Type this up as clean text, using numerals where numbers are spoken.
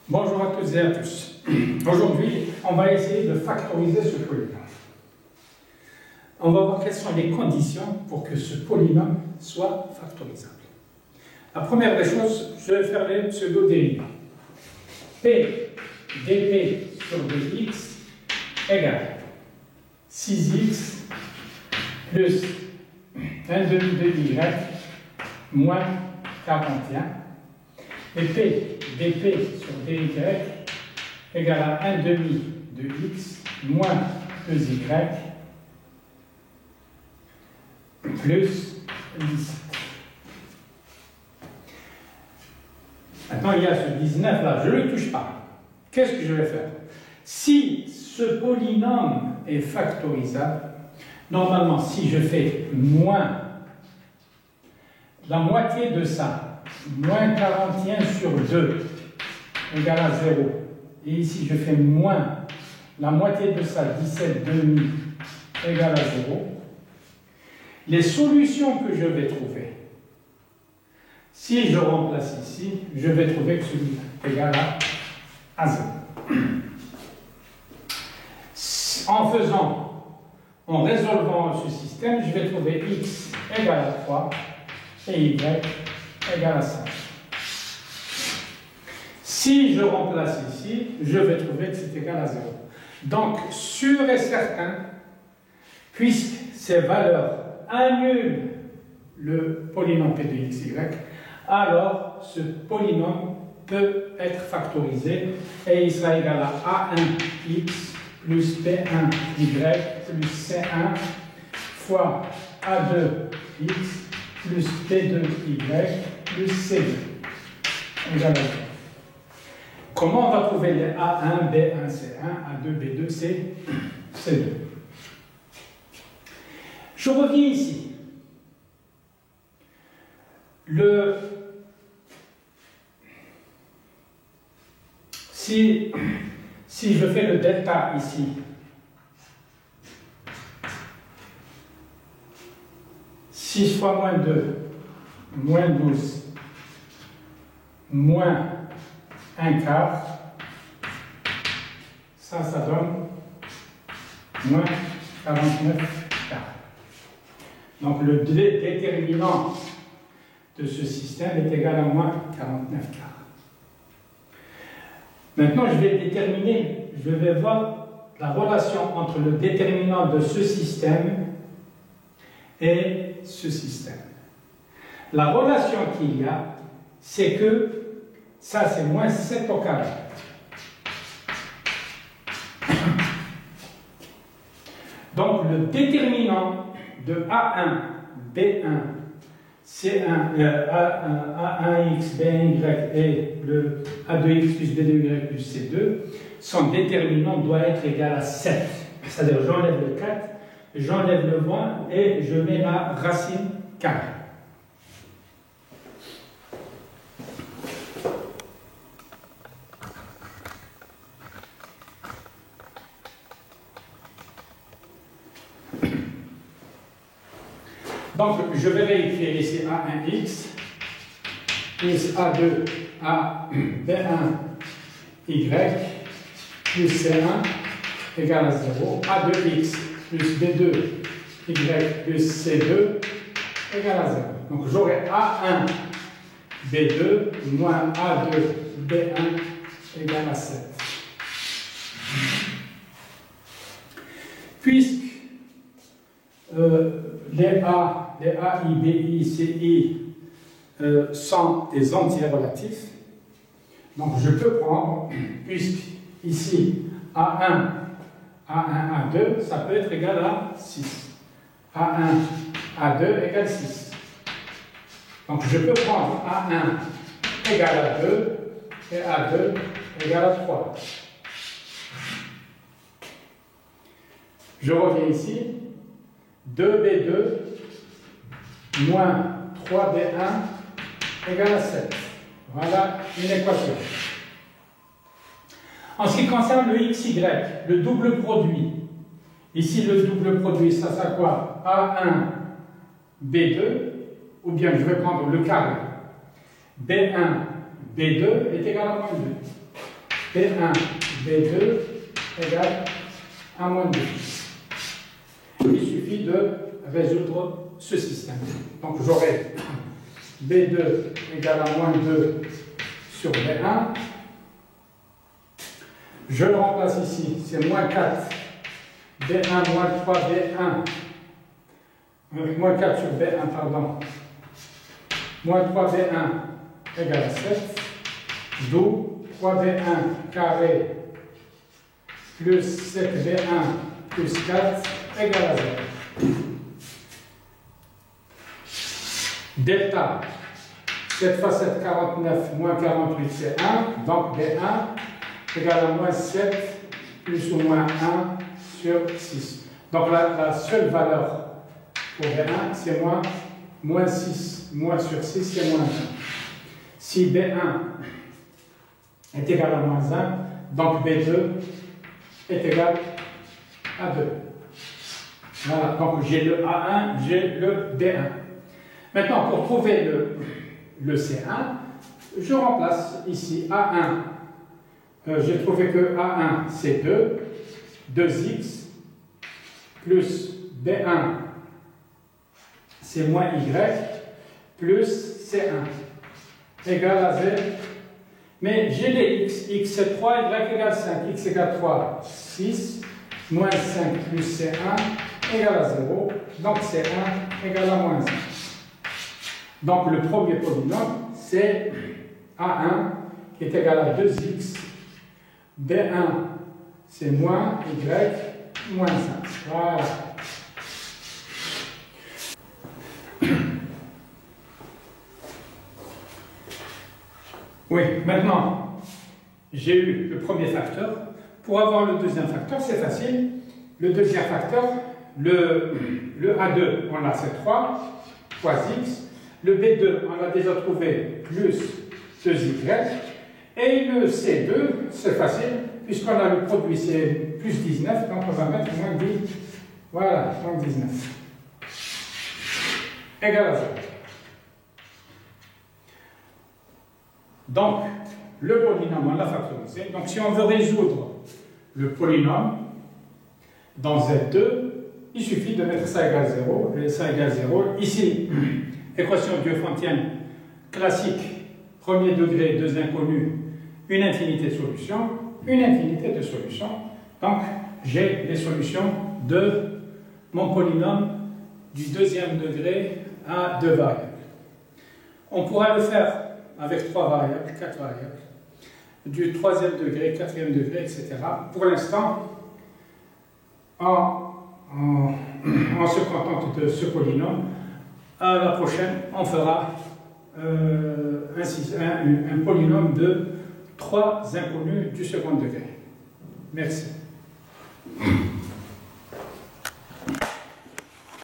Bonjour à toutes et à tous. Aujourd'hui, on va essayer de factoriser ce polynôme. On va voir quelles sont les conditions pour que ce polynôme soit factorisable. La première des choses, je vais faire les pseudo-dérivés. P dp sur dx égale 6x plus 1 demi de y moins 41. Et P dp sur dy égale à 1 demi de x moins 2y plus 17. Maintenant, il y a ce 19 là, je ne le touche pas. Qu'est-ce que je vais faire? Si ce polynôme est factorisable, normalement, si je fais moins la moitié de ça, moins 41 sur 2 égale à 0, et ici je fais moins la moitié de ça, 17 demi égale à 0, les solutions que je vais trouver, si je remplace ici, je vais trouver que celui-là est égal à 0. En résolvant ce système, je vais trouver x égale à 3 et y égale à 5. Si je remplace ici, je vais trouver que c'est égal à 0. Donc, sûr et certain, puisque ces valeurs annulent le polynôme p de x, y, alors ce polynôme peut être factorisé et il sera égal à a1x plus b1y plus c1 fois a2x plus b2y plus c2 égale à 0. Comment on va trouver les a1, b1, c1, a2, b2, c2? Je reviens ici. Si je fais le delta ici, « 6 fois moins 2, moins 12, moins 1 quart », ça donne moins 49 quarts. Donc le déterminant de ce système est égal à moins 49 quarts. Maintenant, je vais voir la relation entre le déterminant de ce système et ce système. La relation qu'il y a, c'est que ça, c'est moins 7 au carré. Donc, le déterminant de A1, B1, C1, A1x, B1y et le A2x plus B2y plus C2, son déterminant doit être égal à 7. C'est-à-dire, j'enlève le 4, j'enlève le 1 et je mets la racine carrée. Donc, je vais vérifier ici A1x plus A2, B1y plus C1 égale à 0. A2x plus B2y plus C2 égale à 0. Donc, j'aurai A1 B2 moins A2 B1 égale à 7. Puisque les A, I, B, I, C, I sont des entiers relatifs. Donc je peux prendre, puisque ici A1, A2, ça peut être égal à 6. A1, A2 égale 6. Donc je peux prendre A1 égale à 2 et A2 égale à 3. Je reviens ici. 2b2 moins 3b1 égale à 7. Voilà une équation. En ce qui concerne le xy, le double produit, ici le double produit, ça sert à quoi? A1, B2 ou bien je vais prendre le carré. B1, B2 est égal à moins 2. B1, B2 égale à moins 2. Il suffit de résoudre ce système. Donc j'aurai B2 égale à moins 2 sur B1. Je le remplace ici, c'est moins 4. B1 moins 3 B1. Moins 4 sur B1, pardon. Moins 3 B1 égale à 7. D'où 3B1 carré plus 7B1 plus 4 égale à 0. Delta, 7 fois 7, 49, moins 48, c'est 1. Donc B1 égale à moins 7 plus ou moins 1 sur 6. Donc la seule valeur pour B1, c'est moins 6. Moins sur 6, c'est moins 1. Si B1 est égal à moins 1, donc B2 est égal à 2. Voilà, donc j'ai le A1, j'ai le B1. Maintenant, pour trouver le C1, je remplace ici A1. J'ai trouvé que A1 c'est 2, 2x, plus B1 c'est moins y, plus C1 égale à 0. Mais j'ai les x c'est 3, y égale 5, x égale 3, 6, moins 5 plus C1 égale à 0, donc C1 égale à moins 1. Donc le premier polynôme, c'est A1 qui est égal à 2x, B1 c'est moins y, moins 5. Voilà. Oui, maintenant, j'ai eu le premier facteur. Pour avoir le deuxième facteur, c'est facile. Le deuxième facteur, le A2, on a c'est 3 fois x. Le B2, on a déjà trouvé plus 2y. Et le C2, c'est facile, puisqu'on a le produit, c'est plus 19, donc on va mettre moins 10. Voilà, moins 19. Égal à 0. Donc, le polynôme, on l'a factorisé. Donc, si on veut résoudre le polynôme dans Z2, il suffit de mettre ça égale 0 et ça égale 0. Ici, équation diophantienne classique, premier degré, deux inconnus, une infinité de solutions, une infinité de solutions. Donc, j'ai les solutions de mon polynôme du deuxième degré à deux variables. On pourra le faire avec 3 variables, 4 variables, du troisième degré, quatrième degré, etc. Pour l'instant, on se contente de ce polynôme. À la prochaine, on fera un polynôme de 3 inconnus du second degré. Merci.